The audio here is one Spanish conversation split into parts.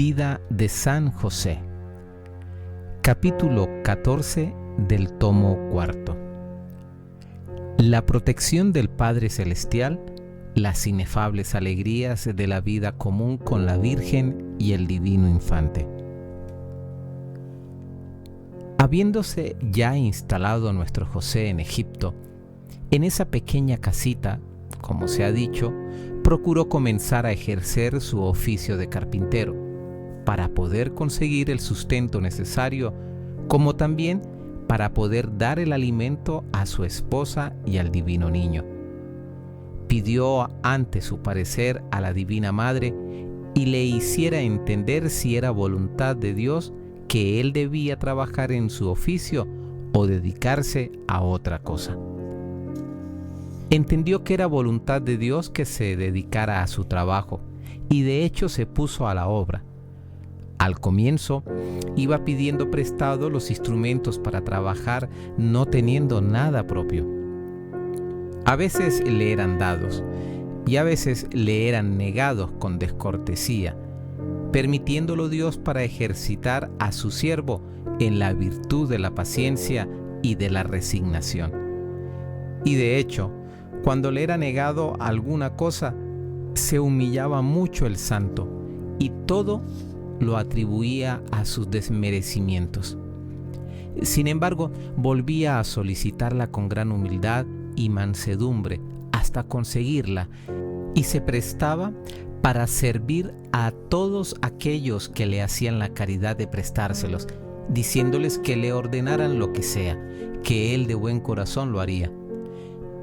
Vida de San José. Capítulo 14 del tomo 4. La protección del Padre Celestial, las inefables alegrías de la vida común con la Virgen y el Divino Infante. Habiéndose ya instalado nuestro José en Egipto, en esa pequeña casita, como se ha dicho, procuró comenzar a ejercer su oficio de carpintero, para poder conseguir el sustento necesario, como también para poder dar el alimento a su esposa y al divino niño. Pidió ante su parecer a la Divina Madre y le hiciera entender si era voluntad de Dios que él debía trabajar en su oficio o dedicarse a otra cosa. Entendió que era voluntad de Dios que se dedicara a su trabajo y de hecho se puso a la obra. Al comienzo iba pidiendo prestado los instrumentos para trabajar, no teniendo nada propio. A veces le eran dados y a veces le eran negados con descortesía, permitiéndolo Dios para ejercitar a su siervo en la virtud de la paciencia y de la resignación. Y de hecho, cuando le era negado alguna cosa, se humillaba mucho el santo y todo lo atribuía a sus desmerecimientos. Sin embargo, volvía a solicitarla con gran humildad y mansedumbre hasta conseguirla y se prestaba para servir a todos aquellos que le hacían la caridad de prestárselos, diciéndoles que le ordenaran lo que sea, que él de buen corazón lo haría.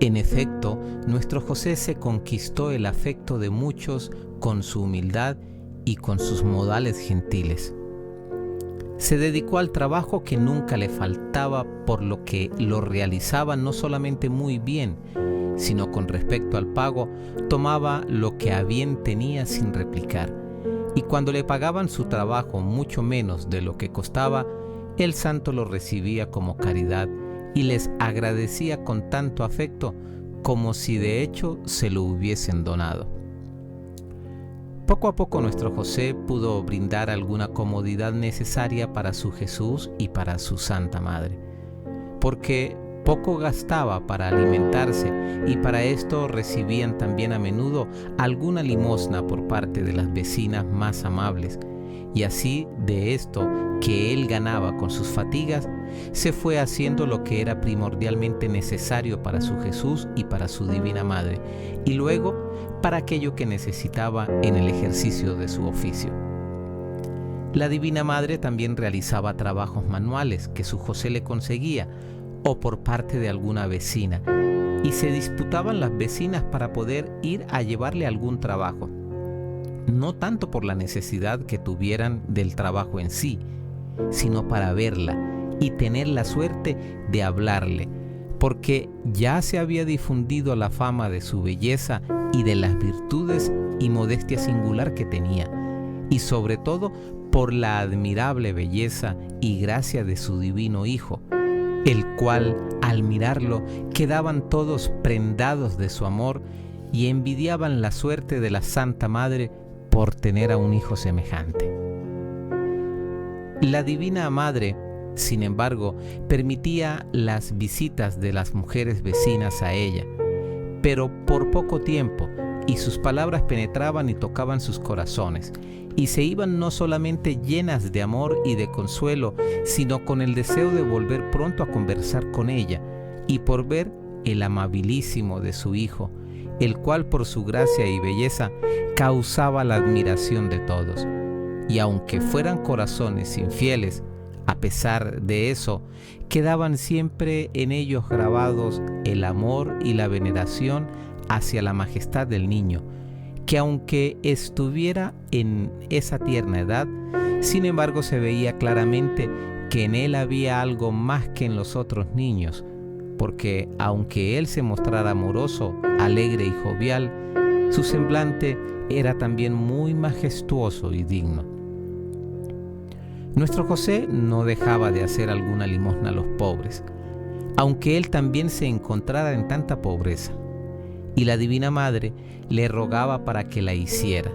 En efecto, nuestro José se conquistó el afecto de muchos con su humildad y con sus modales gentiles. Se dedicó al trabajo que nunca le faltaba, por lo que lo realizaba no solamente muy bien, sino con respecto al pago, tomaba lo que a bien tenía sin replicar. Y cuando le pagaban su trabajo mucho menos de lo que costaba, el santo lo recibía como caridad y les agradecía con tanto afecto como si de hecho se lo hubiesen donado. Poco a poco nuestro José pudo brindar alguna comodidad necesaria para su Jesús y para su Santa Madre, porque poco gastaba para alimentarse y para esto recibían también a menudo alguna limosna por parte de las vecinas más amables, y así de esto que él ganaba con sus fatigas, se fue haciendo lo que era primordialmente necesario para su Jesús y para su Divina Madre, y luego para aquello que necesitaba en el ejercicio de su oficio. La Divina Madre también realizaba trabajos manuales que su José le conseguía, o por parte de alguna vecina, y se disputaban las vecinas para poder ir a llevarle algún trabajo, no tanto por la necesidad que tuvieran del trabajo en sí, sino para verla y tener la suerte de hablarle, porque ya se había difundido la fama de su belleza y de las virtudes y modestia singular que tenía, y sobre todo por la admirable belleza y gracia de su divino Hijo, el cual, al mirarlo, quedaban todos prendados de su amor y envidiaban la suerte de la Santa Madre por tener a un hijo semejante. La Divina Madre, sin embargo, permitía las visitas de las mujeres vecinas a ella, pero por poco tiempo, y sus palabras penetraban y tocaban sus corazones, y se iban no solamente llenas de amor y de consuelo, sino con el deseo de volver pronto a conversar con ella, y por ver el amabilísimo de su Hijo, el cual por su gracia y belleza causaba la admiración de todos. Y aunque fueran corazones infieles, a pesar de eso, quedaban siempre en ellos grabados el amor y la veneración hacia la majestad del niño, que aunque estuviera en esa tierna edad, sin embargo se veía claramente que en él había algo más que en los otros niños, porque aunque él se mostrara amoroso, alegre y jovial, su semblante era también muy majestuoso y digno. Nuestro José no dejaba de hacer alguna limosna a los pobres, aunque él también se encontrara en tanta pobreza, y la Divina Madre le rogaba para que la hiciera,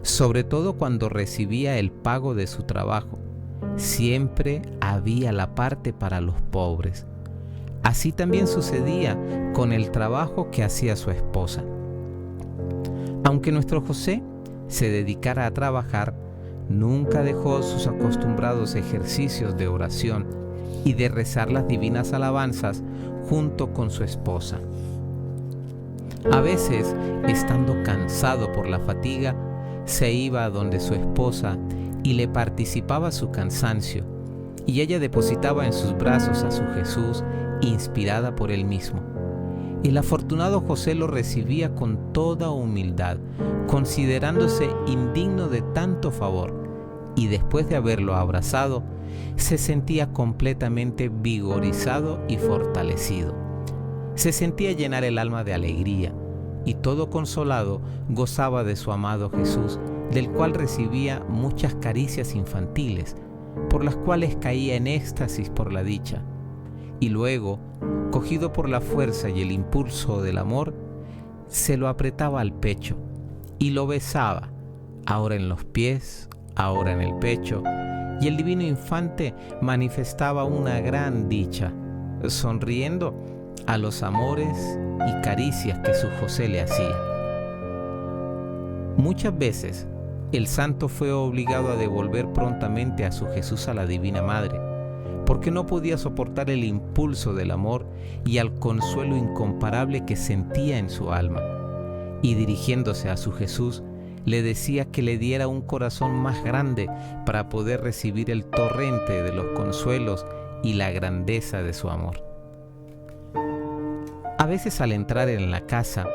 sobre todo cuando recibía el pago de su trabajo. Siempre había la parte para los pobres. Así también sucedía con el trabajo que hacía su esposa. Aunque nuestro José se dedicara a trabajar, nunca dejó sus acostumbrados ejercicios de oración y de rezar las divinas alabanzas junto con su esposa. A veces, estando cansado por la fatiga, se iba a donde su esposa y le participaba su cansancio, y ella depositaba en sus brazos a su Jesús, inspirada por él mismo. El afortunado José lo recibía con toda humildad, considerándose indigno de tanto favor, y después de haberlo abrazado, se sentía completamente vigorizado y fortalecido. Se sentía llenar el alma de alegría, y todo consolado gozaba de su amado Jesús, del cual recibía muchas caricias infantiles, por las cuales caía en éxtasis por la dicha. Y luego, cogido por la fuerza y el impulso del amor, se lo apretaba al pecho y lo besaba, ahora en los pies, ahora en el pecho, y el divino infante manifestaba una gran dicha, sonriendo a los amores y caricias que su José le hacía. Muchas veces el santo fue obligado a devolver prontamente a su Jesús a la Divina Madre, porque no podía soportar el impulso del amor y al consuelo incomparable que sentía en su alma, y dirigiéndose a su Jesús, le decía que le diera un corazón más grande para poder recibir el torrente de los consuelos y la grandeza de su amor. A veces, al entrar en la casa,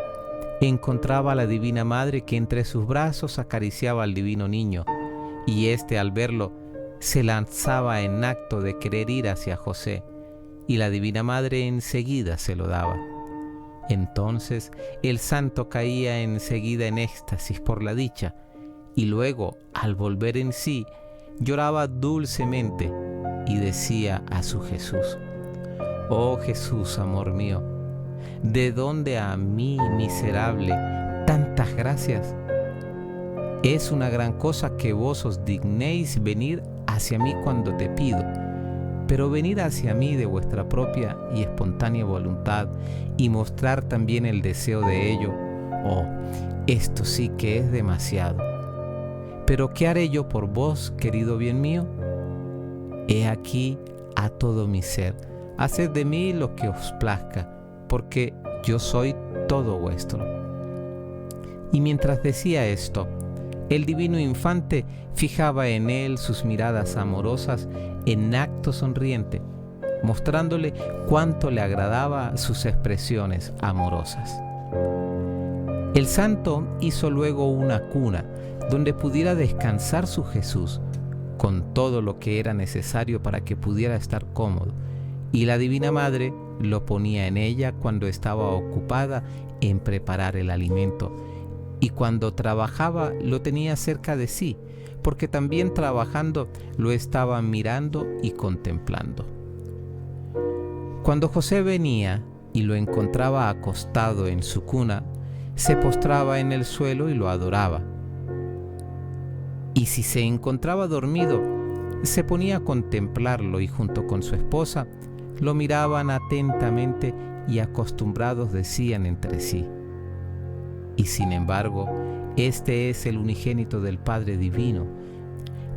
encontraba a la Divina Madre que entre sus brazos acariciaba al divino niño, y éste, al verlo, se lanzaba en acto de querer ir hacia José, y la Divina Madre enseguida se lo daba. Entonces el santo caía enseguida en éxtasis por la dicha, y luego, al volver en sí, lloraba dulcemente y decía a su Jesús: «Oh Jesús, amor mío, ¿de dónde a mí, miserable, tantas gracias? Es una gran cosa que vos os dignéis venir hacia mí cuando te pido, pero venid hacia mí de vuestra propia y espontánea voluntad y mostrar también el deseo de ello. Oh, esto sí que es demasiado. Pero ¿qué haré yo por vos, querido bien mío? He aquí a todo mi ser, haced de mí lo que os plazca, porque yo soy todo vuestro». Y mientras decía esto, el divino infante fijaba en él sus miradas amorosas en acto sonriente, mostrándole cuánto le agradaba sus expresiones amorosas. El santo hizo luego una cuna donde pudiera descansar su Jesús, con todo lo que era necesario para que pudiera estar cómodo, y la Divina Madre lo ponía en ella cuando estaba ocupada en preparar el alimento, y cuando trabajaba lo tenía cerca de sí, porque también trabajando lo estaba mirando y contemplando. Cuando José venía y lo encontraba acostado en su cuna, se postraba en el suelo y lo adoraba. Y si se encontraba dormido, se ponía a contemplarlo, y junto con su esposa lo miraban atentamente y acostumbrados decían entre sí: «Y sin embargo, este es el unigénito del Padre Divino,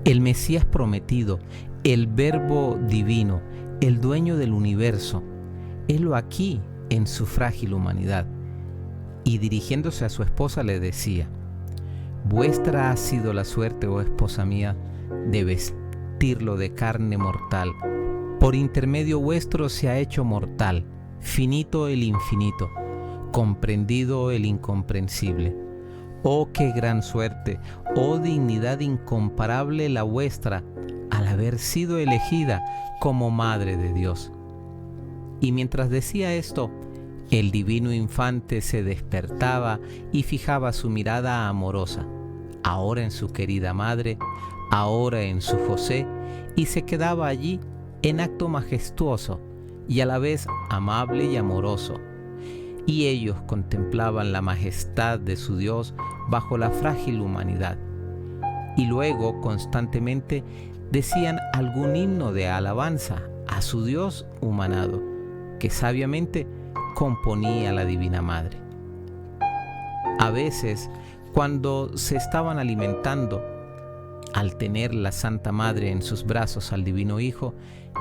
el Mesías prometido, el Verbo Divino, el dueño del universo. Helo aquí en su frágil humanidad». Y dirigiéndose a su esposa le decía: «Vuestra ha sido la suerte, oh esposa mía, de vestirlo de carne mortal. Por intermedio vuestro se ha hecho mortal, finito el infinito, comprendido el incomprensible. Oh, qué gran suerte, oh dignidad incomparable la vuestra, al haber sido elegida como Madre de Dios». Y mientras decía esto, el divino infante se despertaba y fijaba su mirada amorosa, ahora en su querida madre, ahora en su José, y se quedaba allí en acto majestuoso y a la vez amable y amoroso. y ellos contemplaban la majestad de su Dios bajo la frágil humanidad. Y luego constantemente decían algún himno de alabanza a su Dios humanado, que sabiamente componía la Divina Madre. A veces, cuando se estaban alimentando, al tener la Santa Madre en sus brazos al Divino Hijo,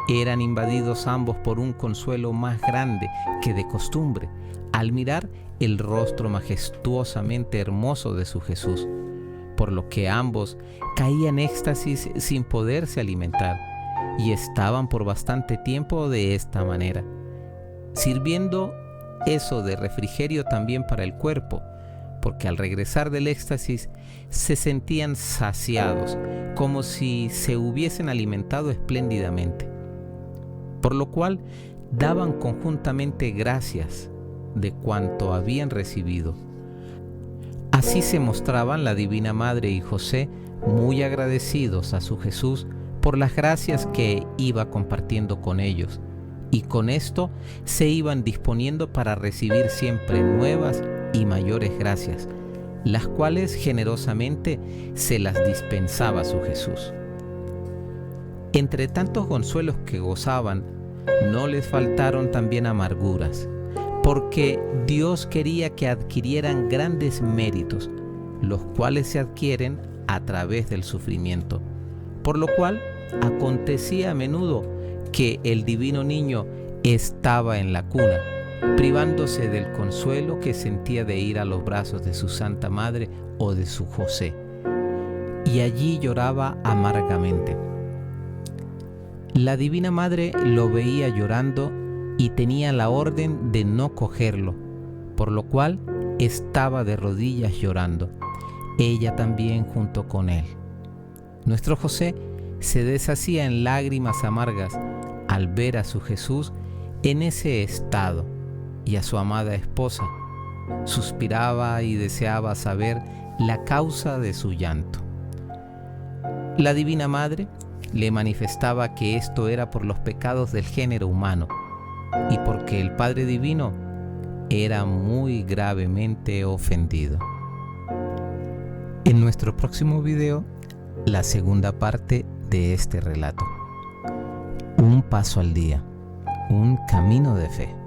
eran invadidos ambos por un consuelo más grande que de costumbre, al mirar el rostro majestuosamente hermoso de su Jesús, por lo que ambos caían en éxtasis sin poderse alimentar, y estaban por bastante tiempo de esta manera, sirviendo eso de refrigerio también para el cuerpo, porque al regresar del éxtasis se sentían saciados, como si se hubiesen alimentado espléndidamente, por lo cual daban conjuntamente gracias de cuanto habían recibido. Así se mostraban la Divina Madre y José muy agradecidos a su Jesús por las gracias que iba compartiendo con ellos, y con esto se iban disponiendo para recibir siempre nuevas y mayores gracias, las cuales generosamente se las dispensaba su Jesús. Entre tantos consuelos que gozaban, no les faltaron también amarguras, porque Dios quería que adquirieran grandes méritos, los cuales se adquieren a través del sufrimiento, por lo cual acontecía a menudo que el divino niño estaba en la cuna, privándose del consuelo que sentía de ir a los brazos de su Santa Madre o de su José, y allí lloraba amargamente. La Divina Madre lo veía llorando y tenía la orden de no cogerlo, por lo cual estaba de rodillas llorando, ella también junto con él. Nuestro José se deshacía en lágrimas amargas al ver a su Jesús en ese estado, y a su amada esposa suspiraba y deseaba saber la causa de su llanto. La Divina Madre le manifestaba que esto era por los pecados del género humano y porque el Padre Divino era muy gravemente ofendido. En nuestro próximo video, la segunda parte de este relato. Un paso al día, un camino de fe.